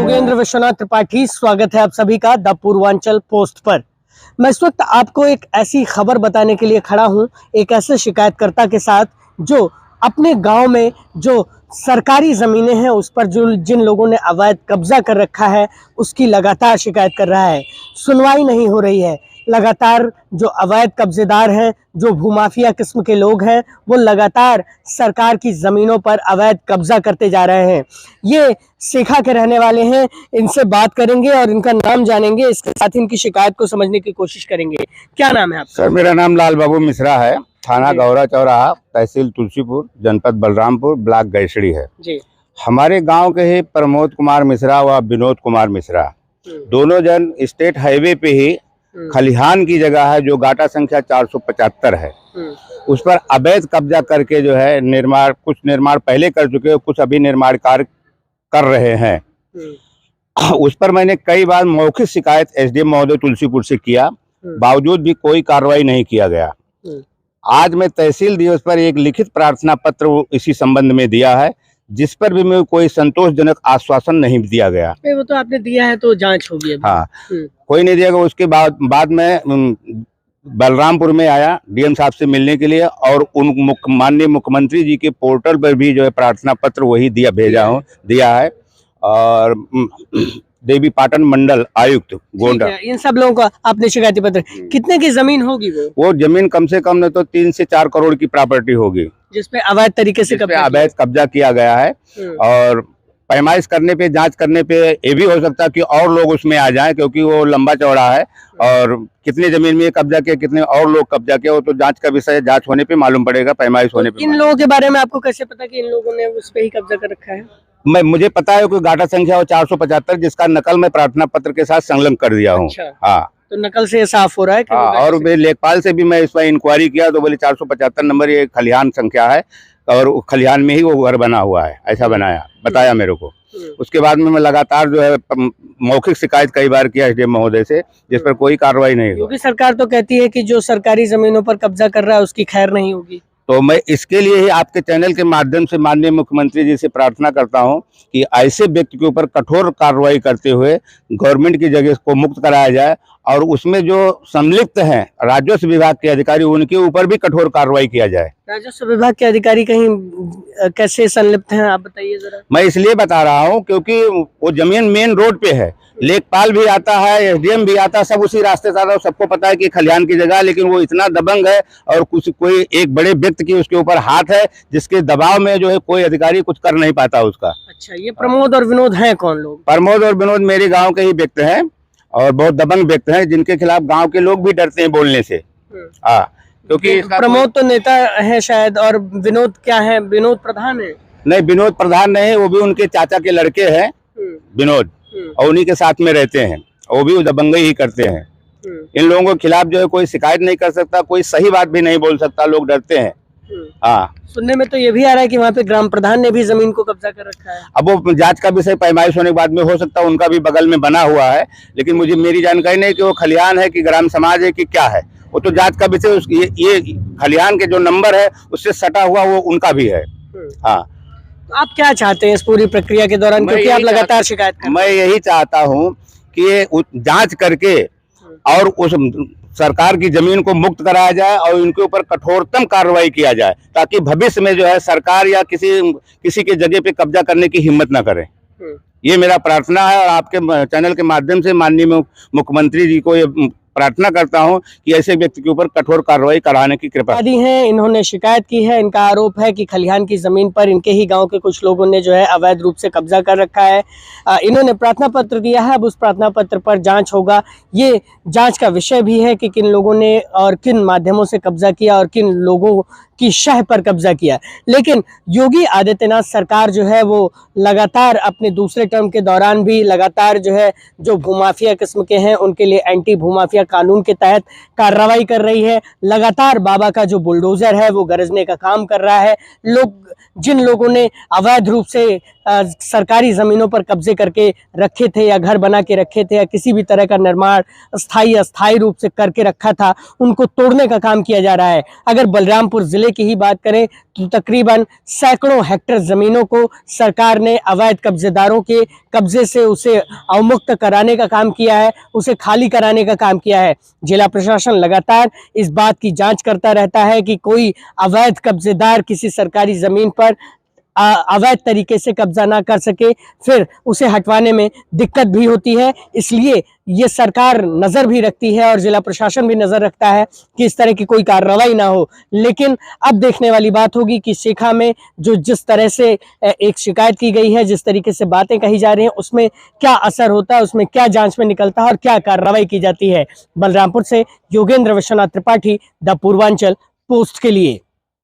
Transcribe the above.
योगेंद्र विश्वनाथ त्रिपाठी, स्वागत है आप सभी का द पूर्वांचल पोस्ट पर। मैं इस वक्त आपको एक ऐसी खबर बताने के लिए खड़ा हूं, एक ऐसे शिकायतकर्ता के साथ जो अपने गांव में जो सरकारी ज़मीनें हैं उस पर जो जिन लोगों ने अवैध कब्जा कर रखा है उसकी लगातार शिकायत कर रहा है। सुनवाई नहीं हो रही है। लगातार जो अवैध कब्जेदार हैं, जो भूमाफिया किस्म के लोग हैं, वो लगातार सरकार की ज़मीनों पर अवैध कब्जा करते जा रहे हैं। ये सेखा के रहने वाले हैं, इनसे बात करेंगे और इनका नाम जानेंगे, इसके साथ इनकी शिकायत को समझने की कोशिश करेंगे। क्या नाम है आपका? सर, मेरा नाम लाल बाबू मिश्रा है। थाना गौरा चौराहा, तहसील तुलसीपुर, जनपद बलरामपुर, ब्लॉक गैसड़ी है जी। हमारे गांव के ही प्रमोद कुमार मिश्रा व विनोद कुमार मिश्रा, दोनों जन स्टेट हाईवे पे ही खलिहान की जगह है जो गाटा संख्या 475 है, उस पर अवैध कब्जा करके जो है कुछ निर्माण पहले कर चुके हैं, कुछ अभी निर्माण कार्य कर रहे हैं। उस पर मैंने कई बार मौखिक शिकायत एसडीएम महोदय तुलसीपुर से किया, बावजूद भी कोई कार्रवाई नहीं किया गया। आज मैं तहसील दिवस पर एक लिखित प्रार्थना पत्र इसी संबंध में दिया है, जिस पर भी मैं कोई संतोषजनक आश्वासन नहीं दिया गया। वो तो आपने दिया है तो जांच होगी अभी। हाँ, कोई नहीं दिया गया। उसके बाद मैं बलरामपुर में आया डीएम साहब से मिलने के लिए और उन माननीय मुख्यमंत्री जी के पोर्टल पर भी जो है प्रार्थना पत्र वही दिया है और देवी पाटन मंडल आयुक्त गोंडा, इन सब लोगों का आपने शिकायती पत्र। कितने की जमीन होगी वो जमीन कम से कम न तो 3 से 4 करोड़ की प्रॉपर्टी होगी, जिसपे अवैध तरीके से अवैध कब्जा किया गया है। और पैमाइश करने पे, जांच करने पे ये भी हो सकता है कि और लोग उसमें आ जाएं, क्योंकि वो लंबा चौड़ा है और कितने जमीन में कब्जा किया, कितने और लोग कब्जा किया, वो तो जांच का विषय, जांच होने पे मालूम पड़ेगा, पैमाइश होने पे। इन लोगों के बारे में आपको कैसे पता कि इन लोगों ने उस पे ही कब्जा कर रखा है? मुझे पता है कि गाटा संख्या 475, जिसका नकल मैं प्रार्थना पत्र के साथ संलग्न कर दिया हूँ। अच्छा। हाँ, तो नकल से साफ हो रहा है कि और मेरे लेखपाल से भी मैं इस पर इंक्वायरी किया तो बोले 475 नंबर ये खलिहान संख्या है और खलिहान में ही वो घर बना हुआ है, ऐसा बताया मेरे को। उसके बाद में मैं लगातार जो है मौखिक शिकायत कई बार किया एसडीएम महोदय से, जिस पर कोई कार्रवाई नहीं हुई। क्योंकि सरकार तो कहती है कि जो सरकारी जमीनों पर कब्जा कर रहा है उसकी खैर नहीं होगी। तो मैं इसके लिए ही आपके चैनल के माध्यम से माननीय मुख्यमंत्री जी से प्रार्थना करता हूं कि ऐसे व्यक्ति के ऊपर कठोर कार्रवाई करते हुए गवर्नमेंट की जगह को मुक्त कराया जाए और उसमें जो संलिप्त हैं राजस्व विभाग के अधिकारी, उनके ऊपर भी कठोर कार्रवाई किया जाए। राजस्व विभाग के अधिकारी कहीं कैसे संलिप्त हैं आप बताइए जरा। मैं इसलिए बता रहा हूं क्योंकि वो जमीन मेन रोड पे है, लेखपाल भी आता है, एसडीएम भी आता है, सब उसी रास्ते से आता है, सबको पता है कि खलिहान की जगह, लेकिन वो इतना दबंग है और कोई एक बड़े व्यक्ति की उसके ऊपर हाथ है, जिसके दबाव में जो है कोई अधिकारी कुछ कर नहीं पाता उसका। अच्छा, ये प्रमोद और विनोद हैं कौन लोग? प्रमोद और विनोद मेरे गाँव के ही व्यक्ति हैं और बहुत दबंग व्यक्ति हैं, जिनके खिलाफ गाँव के लोग भी डरते हैं बोलने से। हाँ, क्योंकि प्रमोद तो नेता है शायद, और विनोद क्या है? विनोद प्रधान है? नहीं, विनोद प्रधान नहीं, वो भी उनके चाचा के लड़के हैं विनोद, और उन्हीं के साथ में रहते हैं, वो भी दबंगई ही करते हैं। इन लोगों के खिलाफ जो है कोई शिकायत नहीं कर सकता, कोई सही बात भी नहीं बोल सकता, लोग डरते हैं। हाँ, सुनने में तो ये भी आ रहा है कि वहाँ पे ग्राम प्रधान ने भी जमीन को कब्जा कर रखा है। अब वो जांच का विषय पैमाइश होने के बाद में हो सकता है, उनका भी बगल में बना हुआ है, लेकिन मेरी जानकारी नहीं कि वो खलिहान है कि ग्राम समाज है कि क्या है, वो तो जांच का विषय। ये खलिहान के जो नंबर है उससे सटा हुआ वो उनका भी है। हाँ, तो आप क्या चाहते हैं इस पूरी प्रक्रिया के दौरान, क्योंकि आप लगातार शिकायत कर? मैं यही चाहता हूँ कि ये जांच करके और उस सरकार की जमीन को मुक्त कराया जाए और इनके ऊपर कठोरतम कार्रवाई किया जाए, ताकि भविष्य में जो है सरकार या किसी के जगह पे कब्जा करने की हिम्मत न करे। ये मेरा प्रार्थना है और आपके चैनल के माध्यम से माननीय मुख्यमंत्री जी को ये प्रार्थना करता हूं कि ऐसे व्यक्ति के ऊपर कठोर कार्रवाई कराने की कृपा दी है। इन्होंने शिकायत की है, इनका आरोप है कि खलिहान की जमीन पर इनके ही गांव के कुछ लोगों ने जो है अवैध रूप से कब्जा कर रखा है। इन्होंने प्रार्थना पत्र दिया है, अब उस प्रार्थना पत्र पर जांच होगा। ये जांच का विषय भी है कि किन लोगों ने और किन माध्यमों से कब्जा किया और किन लोगों की शह पर कब्जा किया। लेकिन योगी आदित्यनाथ सरकार जो है वो लगातार अपने दूसरे टर्म के दौरान भी लगातार जो है जो भूमाफिया किस्म के हैं उनके लिए एंटी भूमाफिया कानून के तहत कार्रवाई कर रही है। लगातार बाबा का जो बुलडोजर है वो गरजने का काम कर रहा है। जिन लोगों ने अवैध रूप से सरकारी ज़मीनों पर कब्जे करके रखे थे या घर बना के रखे थे या किसी भी तरह का निर्माण स्थायी अस्थायी रूप से करके रखा था, उनको तोड़ने का काम किया जा रहा है। अगर बलरामपुर ज़िले की ही बात करें तो तकरीबन सैकड़ों हेक्टेयर ज़मीनों को सरकार ने अवैध कब्जेदारों के कब्जे से उसे अवमुक्त कराने का काम किया है, उसे खाली कराने का काम किया है। जिला प्रशासन लगातार इस बात की जांच करता रहता है कि कोई अवैध कब्जेदार किसी सरकारी ज़मीन पर अवैध तरीके से कब्जा ना कर सके, फिर उसे हटवाने में दिक्कत भी होती है। इसलिए ये सरकार नज़र भी रखती है और जिला प्रशासन भी नज़र रखता है कि इस तरह की कोई कार्रवाई ना हो। लेकिन अब देखने वाली बात होगी कि शेखा में जो जिस तरह से एक शिकायत की गई है, जिस तरीके से बातें कही जा रही हैं, उसमें क्या असर होता है, उसमें क्या जांच में निकलता है और क्या कार्रवाई की जाती है। बलरामपुर से योगेंद्र विश्वनाथ त्रिपाठी, द पूर्वांचल पोस्ट के लिए।